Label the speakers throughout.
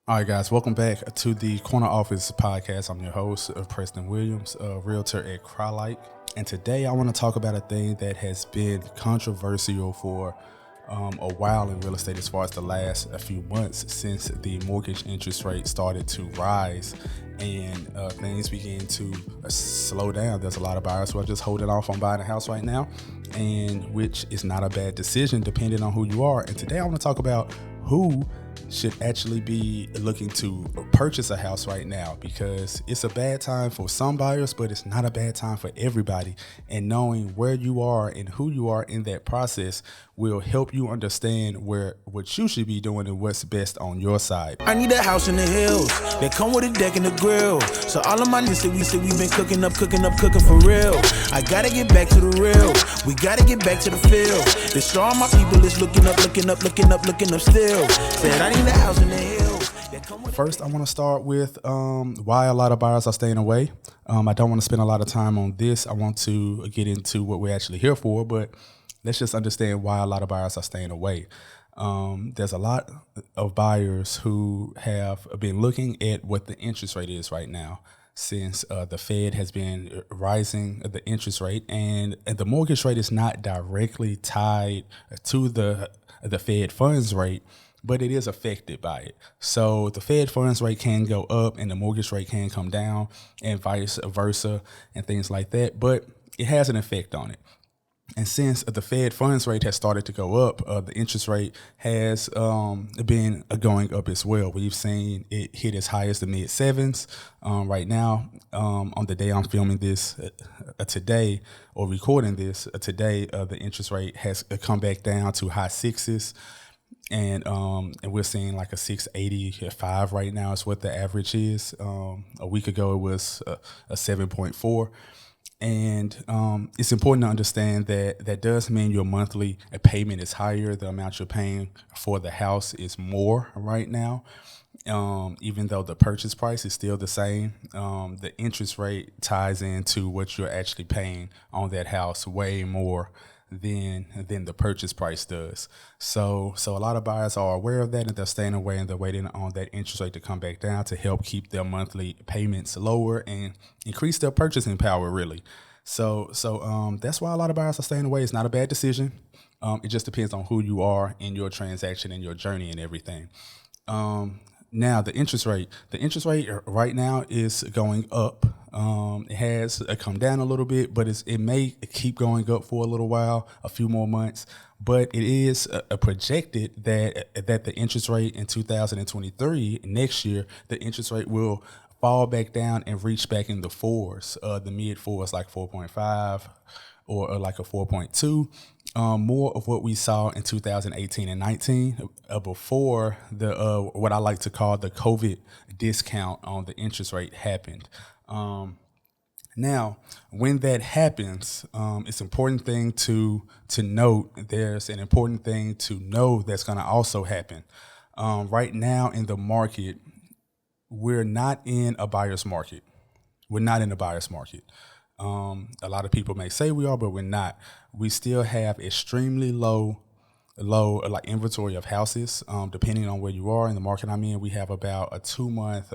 Speaker 1: All right, guys, welcome back to the Corner Office podcast. I'm your host, Preston Williams, a realtor at Crylike. And today I want to talk about a thing that has been controversial for a while in real estate as far as the last few months since the mortgage interest rate started to rise and things began to slow down. There's a lot of buyers who are just holding off on buying a house right now, and which is not a bad decision depending on who you are. And today I want to talk about who should actually be looking to purchase a house right now, because it's a bad time for some buyers, but it's not a bad time for everybody. And knowing where you are and who you are in that process will help you understand what you should be doing and what's best on your side.
Speaker 2: I need a house in the hills that come with a deck and a grill. So all of my niggas we been cooking for real. I gotta get back to the real. We gotta get back to the field. The show all my people is looking up still. Said I need a house in the hills.
Speaker 1: First, I want to start with why a lot of buyers are staying away. I don't want to spend a lot of time on this. I want to get into what we're actually here for, but let's just understand why a lot of buyers are staying away. There's a lot of buyers who have been looking at what the interest rate is right now, since the Fed has been rising the interest rate, and the mortgage rate is not directly tied to the Fed funds rate, but it is affected by it. So the Fed funds rate can go up and the mortgage rate can come down, and vice versa, and things like that, but it has an effect on it. And since the Fed funds rate has started to go up, the interest rate has been going up as well. We've seen it hit as high as the mid sevens. Right now, on the day I'm filming this today, or recording this today, the interest rate has come back down to high sixes. And we're seeing like a 6.85 right now is what the average is. A week ago, it was a 7.4. And it's important to understand that that does mean your monthly payment is higher. The amount you're paying for the house is more right now. Even though the purchase price is still the same, the interest rate ties into what you're actually paying on that house way more than the purchase price does. So a lot of buyers are aware of that, and they're staying away, and they're waiting on that interest rate to come back down to help keep their monthly payments lower and increase their purchasing power, really. So that's why a lot of buyers are staying away. It's not a bad decision. It just depends on who you are in your transaction and your journey and everything. Now the interest rate right now is going up. It has come down a little bit, but it may keep going up for a little while, a few more months. But it is projected that the interest rate in 2023, next year, the interest rate will fall back down and reach back in the fours, the mid fours, like 4.5 or like a 4.2. More of what we saw in 2018 and 19 before the what I like to call the COVID discount on the interest rate happened. Now, when that happens, it's an important thing to note. There's an important thing to know that's going to also happen. Right now in the market, we're not in a buyer's market. We're not in a buyer's market. A lot of people may say we are, but we're not. We still have extremely low like inventory of houses. Depending on where you are in the market I'm in, we have about a 2-month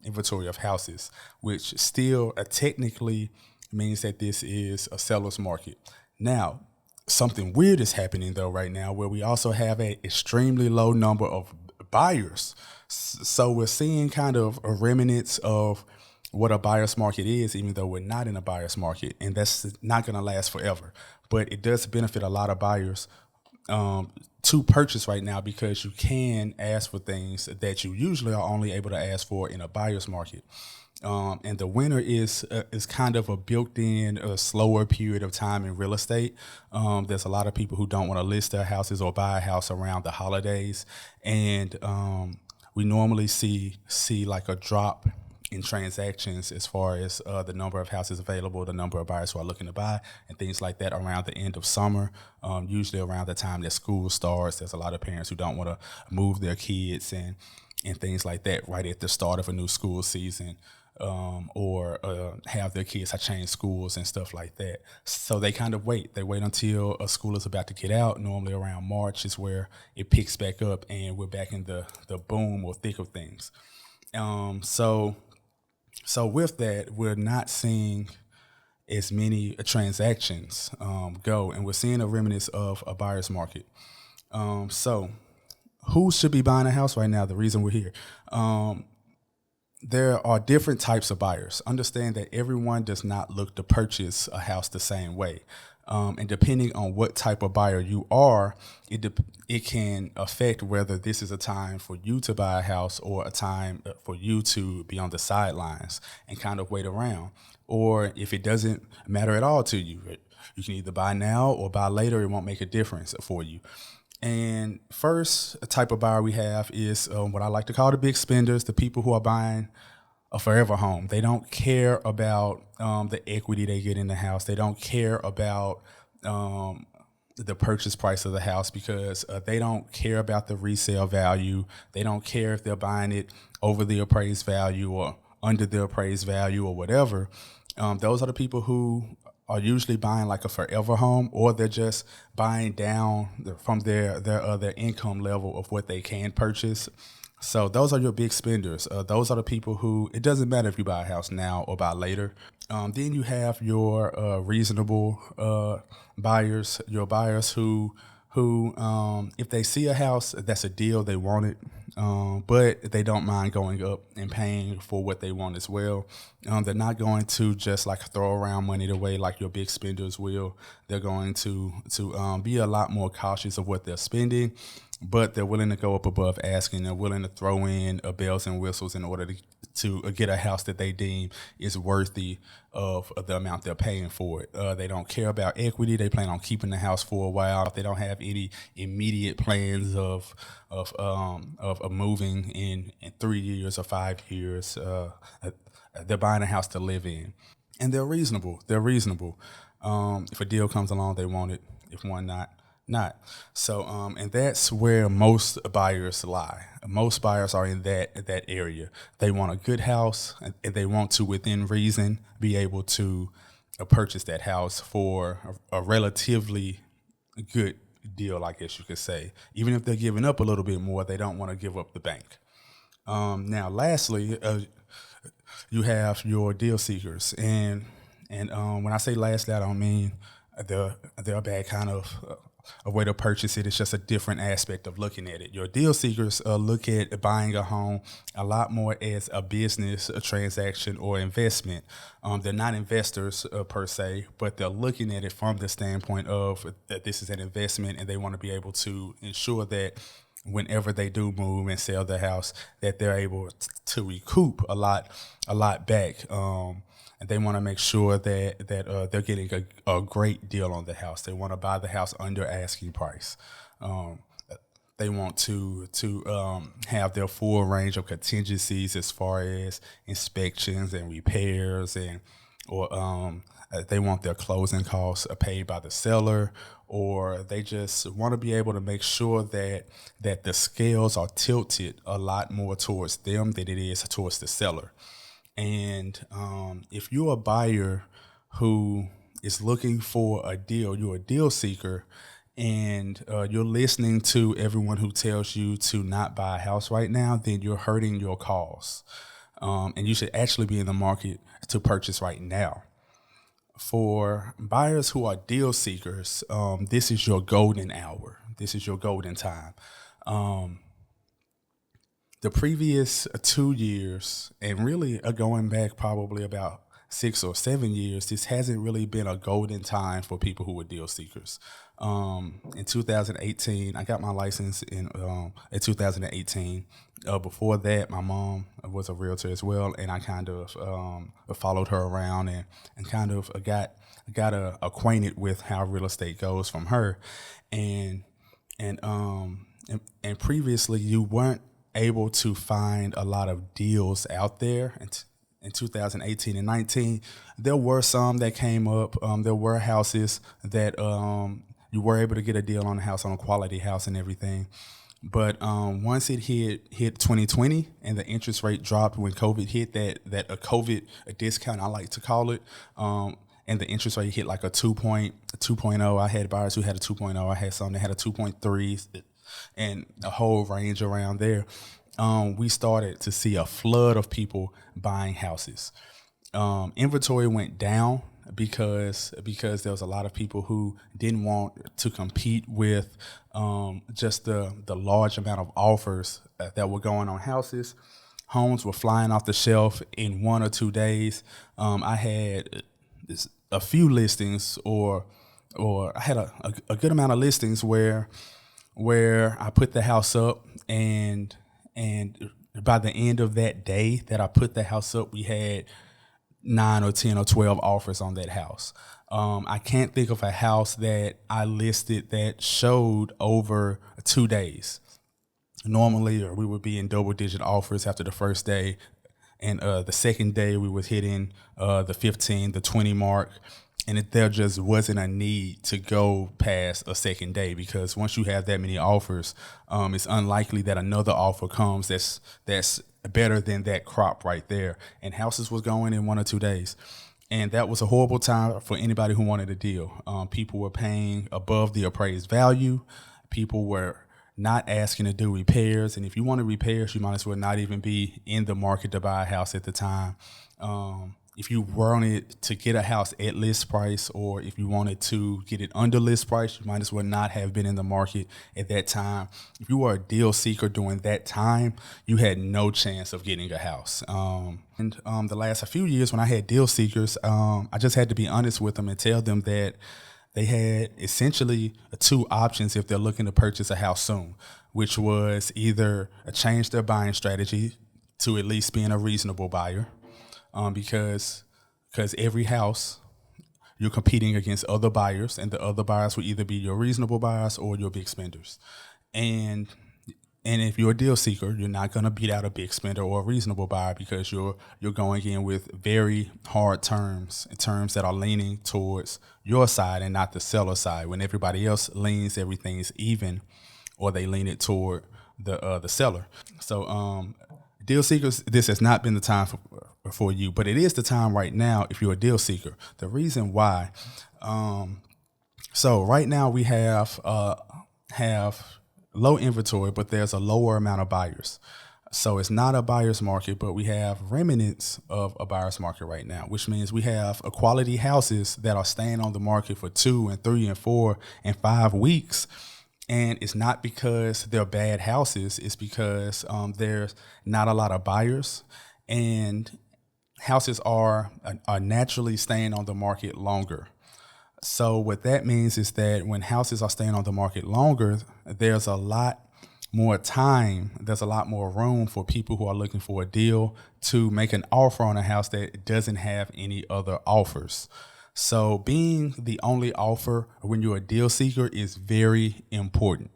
Speaker 1: inventory of houses, which still technically means that this is a seller's market. Now, something weird is happening though right now, where we also have an extremely low number of buyers. So we're seeing kind of a remnants of what a buyer's market is, even though we're not in a buyer's market, and that's not going to last forever. But it does benefit a lot of buyers to purchase right now, because you can ask for things that you usually are only able to ask for in a buyer's market. And the winter is kind of a built-in slower period of time in real estate. There's a lot of people who don't want to list their houses or buy a house around the holidays, and we normally see like a drop in transactions as far as the number of houses available, the number of buyers who are looking to buy, and things like that around the end of summer. Usually around the time that school starts, there's a lot of parents who don't want to move their kids, and and things like that right at the start of a new school season, or have their kids change schools and stuff like that. So they kind of wait. They wait until a school is about to get out. Normally around March is where it picks back up, and we're back in the boom or thick of things. So with that, we're not seeing as many transactions go, and we're seeing a remnants of a buyer's market. So who should be buying a house right now? The reason we're here. There are different types of buyers. Understand that everyone does not look to purchase a house the same way. And depending on what type of buyer you are, it can affect whether this is a time for you to buy a house or a time for you to be on the sidelines and kind of wait around. Or if it doesn't matter at all to you, you can either buy now or buy later. It won't make a difference for you. And first type of buyer we have is what I like to call the big spenders, the people who are buying a forever home. They don't care about the equity they get in the house. They don't care about the purchase price of the house because they don't care about the resale value. They don't care if they're buying it over the appraised value or under the appraised value or whatever. Those are the people who are usually buying like a forever home, or they're just buying down from their income level of what they can purchase. So those are your big spenders. Those are the people who, it doesn't matter if you buy a house now or buy later. Then you have your reasonable buyers, your buyers who if they see a house that's a deal, they want it, but they don't mind going up and paying for what they want as well. They're not going to just like throw around money the way like your big spenders will. They're going to be a lot more cautious of what they're spending, but they're willing to go up above asking. They're willing to throw in bells and whistles in order to get a house that they deem is worthy of the amount they're paying for it. They don't care about equity. They plan on keeping the house for a while. If they don't have any immediate plans of moving in 3 years or 5 years, they're buying a house to live in, and they're reasonable. If a deal comes along, they want it. If one not. So, and that's where most buyers lie. Most buyers are in that area. They want a good house, and they want to, within reason, be able to purchase that house for a relatively good deal, I guess you could say. Even if they're giving up a little bit more, they don't want to give up the bank. Now, lastly, you have your deal seekers, and when I say lastly, I don't mean they're a bad kind of a way to purchase it. It's just a different aspect of looking at it. Your deal seekers look at buying a home a lot more as a business, a transaction, or investment. They're not investors per se, but they're looking at it from the standpoint of that this is an investment, and they want to be able to ensure that whenever they do move and sell their house, that they're able to recoup a lot back. And they want to make sure that they're getting a great deal on the house. They want to buy the house under asking price. They want to have their full range of contingencies as far as inspections and repairs, or they want their closing costs paid by the seller, or they just want to be able to make sure that the scales are tilted a lot more towards them than it is towards the seller. And if you're a buyer who is looking for a deal, you're a deal seeker, and you're listening to everyone who tells you to not buy a house right now, then you're hurting your cause. And you should actually be in the market to purchase right now. For buyers who are deal seekers, this is your golden hour. This is your golden time. The previous 2 years, and really going back probably about 6 or 7 years, this hasn't really been a golden time for people who are deal seekers. In 2018, I got my license in 2018. Before that, my mom was a realtor as well, and I kind of followed her around and kind of got acquainted with how real estate goes from her. And previously, you weren't able to find a lot of deals out there. In 2018 and 19, there were some that came up. There were houses that you were able to get a deal on a house, on a quality house and everything. But once it hit 2020 and the interest rate dropped when COVID hit, that a discount I like to call it, and the interest rate hit like a 2.0. I had buyers who had a 2.0. I had some that had a 2.3, and a whole range around there. We started to see a flood of people buying houses. Inventory went down because there was a lot of people who didn't want to compete with just the large amount of offers that were going on houses. Homes were flying off the shelf in 1 or 2 days. I had a few listings, or I had a good amount of listings where I put the house up, and by the end of that day that I put the house up, we had 9 or 10 or 12 offers on that house. I can't think of a house that I listed that showed over 2 days. Normally, we would be in double-digit offers after the first day, and the second day we was hitting the 15, the 20 mark, and there just wasn't a need to go past a second day, because once you have that many offers, it's unlikely that another offer comes that's better than that crop right there. And houses was going in 1 or 2 days. And that was a horrible time for anybody who wanted a deal. People were paying above the appraised value. People were not asking to do repairs. And if you wanted repairs, you might as well not even be in the market to buy a house at the time. If you wanted to get a house at list price, or if you wanted to get it under list price, you might as well not have been in the market at that time. If you were a deal seeker during that time, you had no chance of getting a house. The last few years when I had deal seekers, I just had to be honest with them and tell them that they had essentially 2 options if they're looking to purchase a house soon, which was either change their buying strategy to at least being a reasonable buyer, because every house you're competing against other buyers, and the other buyers will either be your reasonable buyers or your big spenders. And if you're a deal seeker, you're not going to beat out a big spender or a reasonable buyer, because you're going in with very hard terms that are leaning towards your side and not the seller side. When everybody else leans everything's even, or they lean it toward the seller. So deal seekers, this has not been the time for you, but it is the time right now if you're a deal seeker. The reason why, so right now we have low inventory, but there's a lower amount of buyers. So it's not a buyer's market, but we have remnants of a buyer's market right now, which means we have quality houses that are staying on the market for 2 and 3 and 4 and 5 weeks. And it's not because they're bad houses. It's because there's not a lot of buyers, and houses are naturally staying on the market longer. So what that means is that when houses are staying on the market longer, there's a lot more time, there's a lot more room for people who are looking for a deal to make an offer on a house that doesn't have any other offers. So being the only offer when you're a deal seeker is very important.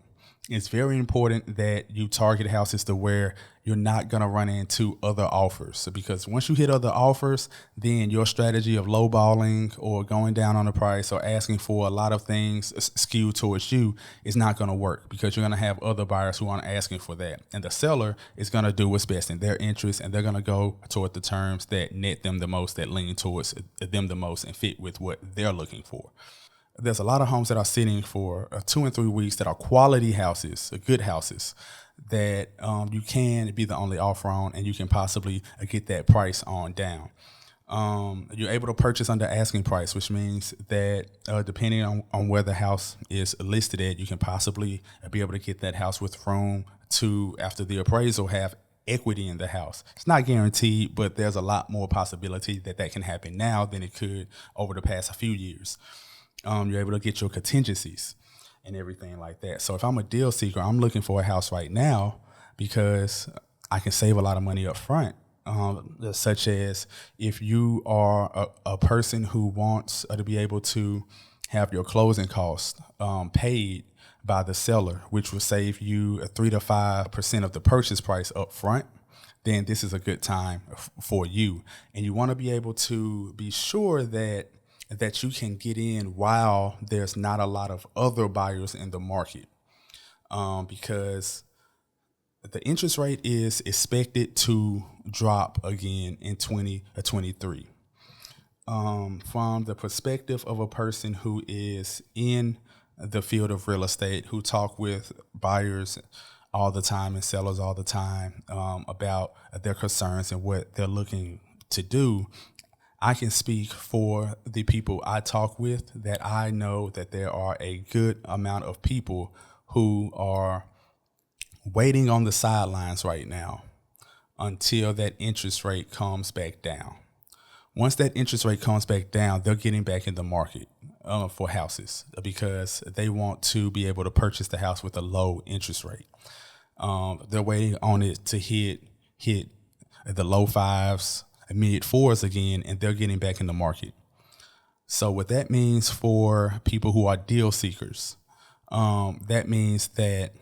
Speaker 1: It's very important that you target houses to where you're not going to run into other offers. So because once you hit other offers, then your strategy of lowballing or going down on the price or asking for a lot of things skewed towards you is not going to work, because you're going to have other buyers who aren't asking for that. And the seller is going to do what's best in their interest, and they're going to go toward the terms that net them the most, that lean towards them the most and fit with what they're looking for. There's a lot of homes that are sitting for 2 and 3 weeks that are quality houses, good houses, that you can be the only offer on, and you can possibly get that price on down. You're able to purchase under asking price, which means that depending on where the house is listed at, you can possibly be able to get that house with room to, after the appraisal, have equity in the house. It's not guaranteed, but there's a lot more possibility that can happen now than it could over the past few years. You're able to get your contingencies and everything like that. So if I'm a deal seeker, I'm looking for a house right now because I can save a lot of money up front. Such as if you are a person who wants to be able to have your closing costs paid by the seller, which will save you 3 to 5% of the purchase price up front, then this is a good time for you. And you want to be able to be sure that you can get in while there's not a lot of other buyers in the market. Because the interest rate is expected to drop again in 2023. From the perspective of a person who is in the field of real estate, who talk with buyers all the time and sellers all the time about their concerns and what they're looking to do, I can speak for the people I talk with that I know that there are a good amount of people who are waiting on the sidelines right now until that interest rate comes back down. Once that interest rate comes back down, they're getting back in the market for houses because they want to be able to purchase the house with a low interest rate. They're waiting on it to hit the low fives, mid fours again, and they're getting back in the market. So what that means for people who are deal seekers, that means that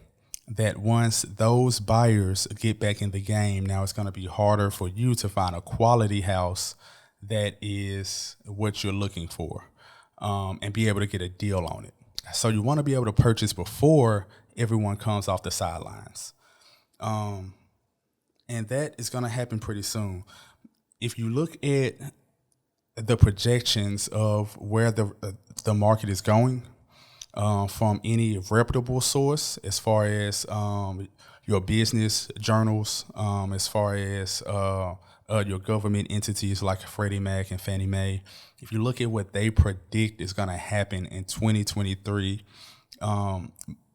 Speaker 1: once those buyers get back in the game, now it's going to be harder for you to find a quality house that is what you're looking for, and be able to get a deal on it. So you want to be able to purchase before everyone comes off the sidelines. And that is going to happen pretty soon. If you look at the projections of where the market is going, from any reputable source, as far as your business journals, as far as your government entities like Freddie Mac and Fannie Mae, if you look at what they predict is going to happen in 2023,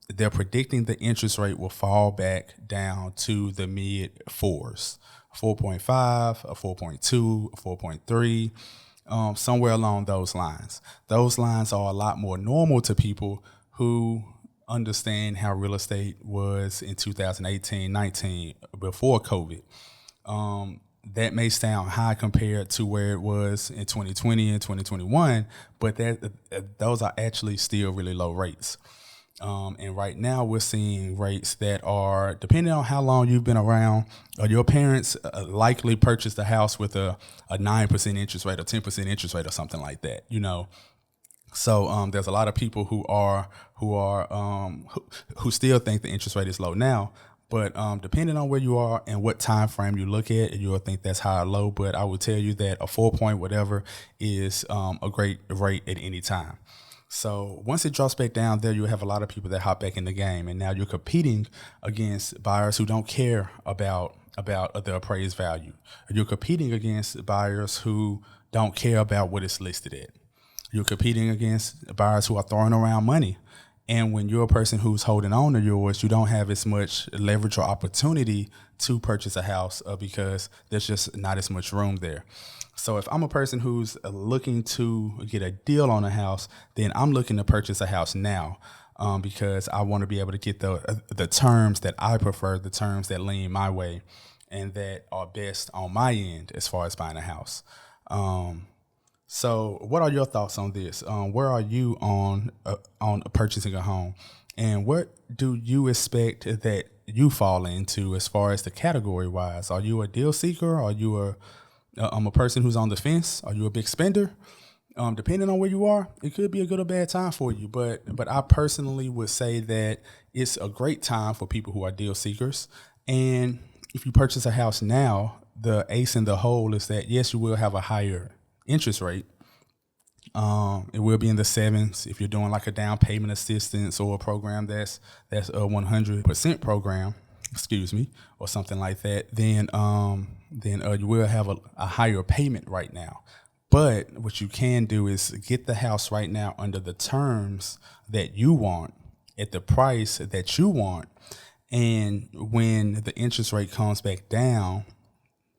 Speaker 1: they're predicting the interest rate will fall back down to the mid fours, 4.5, a 4.2, a 4.3, somewhere along those lines. Those lines are a lot more normal to people who understand how real estate was in 2018, 19, before COVID. That may sound high compared to where it was in 2020 and 2021, but those are actually still really low rates. And right now we're seeing rates that are, depending on how long you've been around, your parents likely purchased a house with a 9% interest rate or 10% interest rate or something like that, you know. So there's a lot of people who still think the interest rate is low now. But depending on where you are and what time frame you look at, you'll think that's high or low. But I would tell you that a 4 point whatever is a great rate at any time. So once it drops back down there, you'll have a lot of people that hop back in the game. And now you're competing against buyers who don't care about the appraised value. You're competing against buyers who don't care about what it's listed at. You're competing against buyers who are throwing around money. And when you're a person who's holding on to yours, you don't have as much leverage or opportunity to purchase a house because there's just not as much room there. So if I'm a person who's looking to get a deal on a house, then I'm looking to purchase a house now, because I want to be able to get the terms that I prefer, the terms that lean my way and that are best on my end as far as buying a house. So what are your thoughts on this? Where are you on purchasing a home? And what do you expect that you fall into as far as the category wise? Are you a deal seeker? Are you a person who's on the fence? Are you a big spender? Depending on where you are, it could be a good or bad time for you. But I personally would say that it's a great time for people who are deal seekers. And if you purchase a house now, the ace in the hole is that, yes, you will have a higher interest rate. It will be in the sevens if you're doing like a down payment assistance or a program that's a 100% program, or something like that. Then you will have a higher payment right now. But what you can do is get the house right now under the terms that you want at the price that you want. And when the interest rate comes back down,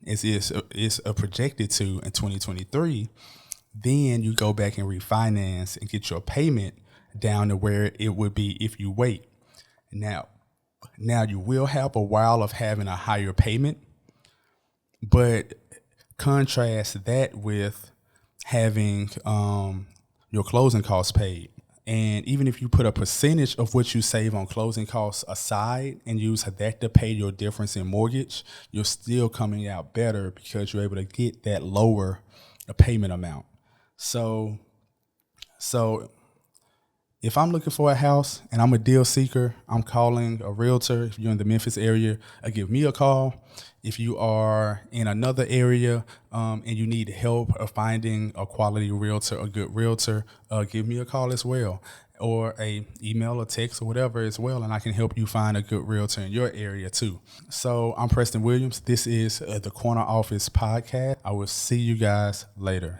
Speaker 1: is projected to in 2023, then you go back and refinance and get your payment down to where it would be if you wait. Now you will have a while of having a higher payment, but contrast that with having your closing costs paid. And even if you put a percentage of what you save on closing costs aside and use that to pay your difference in mortgage, you're still coming out better because you're able to get that lower payment amount. So If I'm looking for a house and I'm a deal seeker, I'm calling a realtor. If you're in the Memphis area, give me a call. If you are in another area and you need help of finding a quality realtor, a good realtor, give me a call as well, or a email or text or whatever as well, and I can help you find a good realtor in your area too. So I'm Preston Williams. This is the Corner Office Podcast. I will see you guys later.